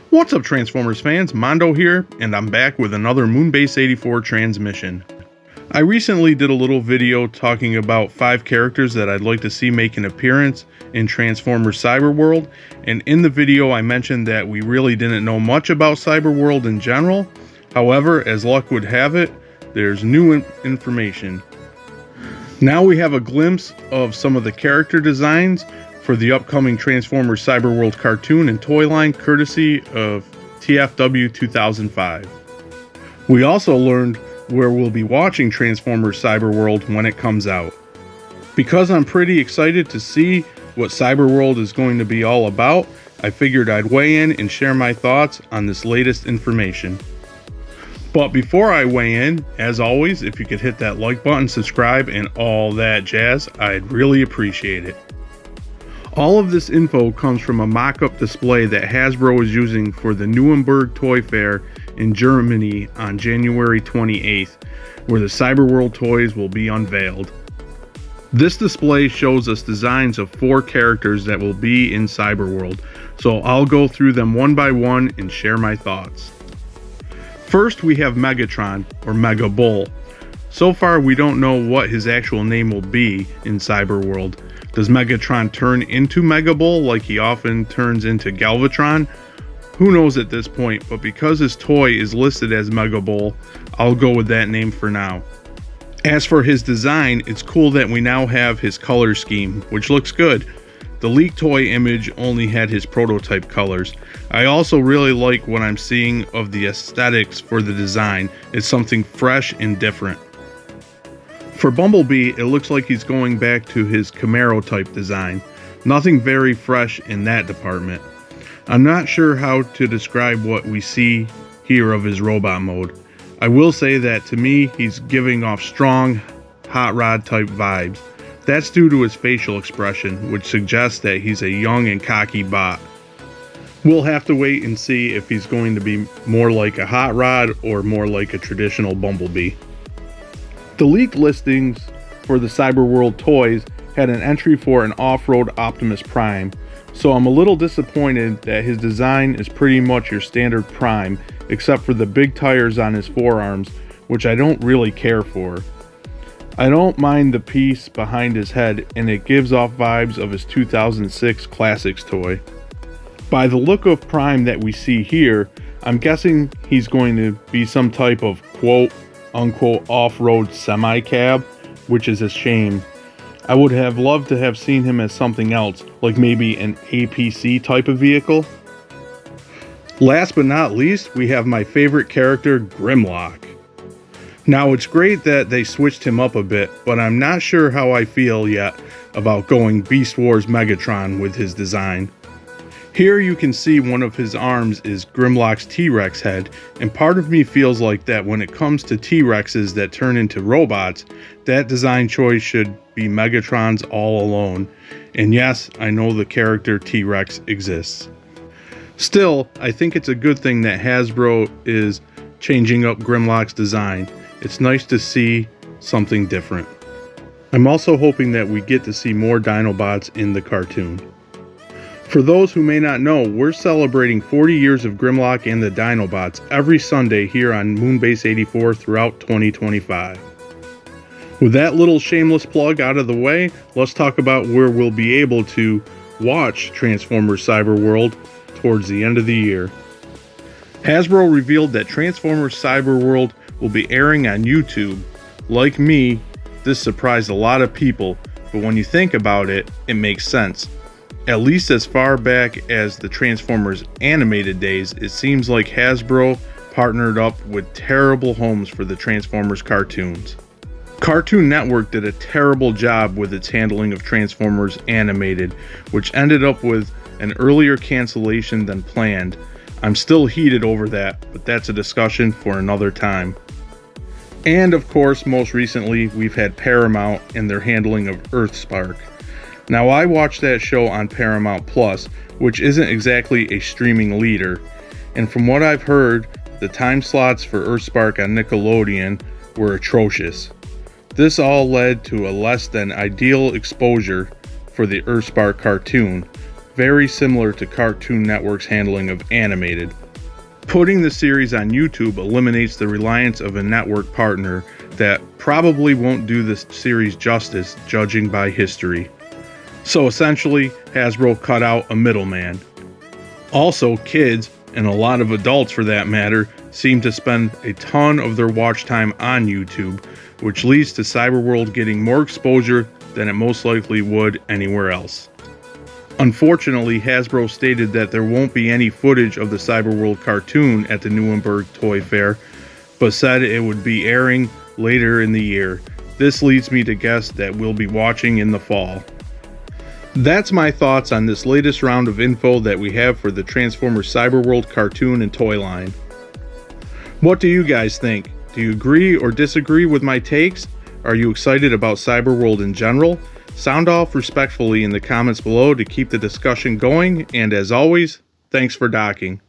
What's up, Transformers fans? Mondo here, and I'm back with another Moonbase 84 transmission. I recently did a little video talking about 5 characters that I'd like to see make an appearance in Transformers Cyberworld, and in the video I mentioned that we really didn't know much about Cyberworld in general. However, as luck would have it, there's new information. Now we have a glimpse of some of the character designs for the upcoming Transformers Cyberworld cartoon and toy line courtesy of TFW 2005. We also learned where we'll be watching Transformers Cyberworld when it comes out. Because I'm pretty excited to see what Cyberworld is going to be all about, I figured I'd weigh in and share my thoughts on this latest information. But before I weigh in, as always, if you could hit that like button, subscribe, and all that jazz, I'd really appreciate it. All of this info comes from a mock-up display that Hasbro is using for the Nuremberg Toy Fair in Germany on January 28th, where the Cyberworld toys will be unveiled. This display shows us designs of 4 characters that will be in Cyberworld, so I'll go through them one by one and share my thoughts. First, we have Megatron, or Mega Bull. So far, we don't know what his actual name will be in Cyberworld. Does Megatron turn into Mega Bull like he often turns into Galvatron? Who knows at this point, but because his toy is listed as Mega Bull, I'll go with that name for now. As for his design, it's cool that we now have his color scheme, which looks good. The leaked toy image only had his prototype colors. I also really like what I'm seeing of the aesthetics for the design. It's something fresh and different. For Bumblebee, it looks like he's going back to his Camaro type design. Nothing very fresh in that department. I'm not sure how to describe what we see here of his robot mode. I will say that to me, he's giving off strong, hot rod type vibes. That's due to his facial expression, which suggests that he's a young and cocky bot. We'll have to wait and see if he's going to be more like a hot rod or more like a traditional Bumblebee. The leaked listings for the Cyberworld toys had an entry for an off-road Optimus Prime, so I'm a little disappointed that his design is pretty much your standard Prime, except for the big tires on his forearms, which I don't really care for. I don't mind the piece behind his head, and it gives off vibes of his 2006 Classics toy. By the look of Prime that we see here, I'm guessing he's going to be some type of quote-unquote off-road semi-cab, which is a shame. I would have loved to have seen him as something else, like maybe an APC type of vehicle. Last but not least, we have my favorite character, Grimlock. Now, it's great that they switched him up a bit, but I'm not sure how I feel yet about going Beast Wars Megatron with his design. Here you can see one of his arms is Grimlock's T-Rex head, and part of me feels like that when it comes to T-Rexes that turn into robots, that design choice should be Megatron's all alone. And yes, I know the character T-Rex exists. Still, I think it's a good thing that Hasbro is changing up Grimlock's design. It's nice to see something different. I'm also hoping that we get to see more Dinobots in the cartoon. For those who may not know, we're celebrating 40 years of Grimlock and the Dinobots every Sunday here on Moonbase 84 throughout 2025. With that little shameless plug out of the way, let's talk about where we'll be able to watch Transformers Cyberworld towards the end of the year. Hasbro revealed that Transformers Cyberworld will be airing on YouTube. Like me, this surprised a lot of people, but when you think about it, it makes sense. At least as far back as the Transformers animated days, it seems like Hasbro partnered up with terrible homes for the Transformers cartoons. Cartoon Network did a terrible job with its handling of Transformers animated, which ended up with an earlier cancellation than planned. I'm still heated over that, but that's a discussion for another time. And of course, most recently, we've had Paramount and their handling of Earthspark. Now, I watched that show on Paramount Plus, which isn't exactly a streaming leader, and from what I've heard, the time slots for Earthspark on Nickelodeon were atrocious. This all led to a less than ideal exposure for the Earthspark cartoon. very similar to Cartoon Network's handling of animated. Putting the series on YouTube eliminates the reliance of a network partner that probably won't do the series justice, judging by history. So essentially, Hasbro cut out a middleman. Also, kids, and a lot of adults for that matter, seem to spend a ton of their watch time on YouTube, which leads to Cyberworld getting more exposure than it most likely would anywhere else. Unfortunately, Hasbro stated that there won't be any footage of the Cyberworld cartoon at the Nuremberg Toy Fair, but said it would be airing later in the year. This leads me to guess that we'll be watching in the fall. That's my thoughts on this latest round of info that we have for the Transformers Cyberworld cartoon and toy line. What do you guys think? Do you agree or disagree with my takes? Are you excited about Cyberworld in general? Sound off respectfully in the comments below to keep the discussion going, and as always, thanks for docking.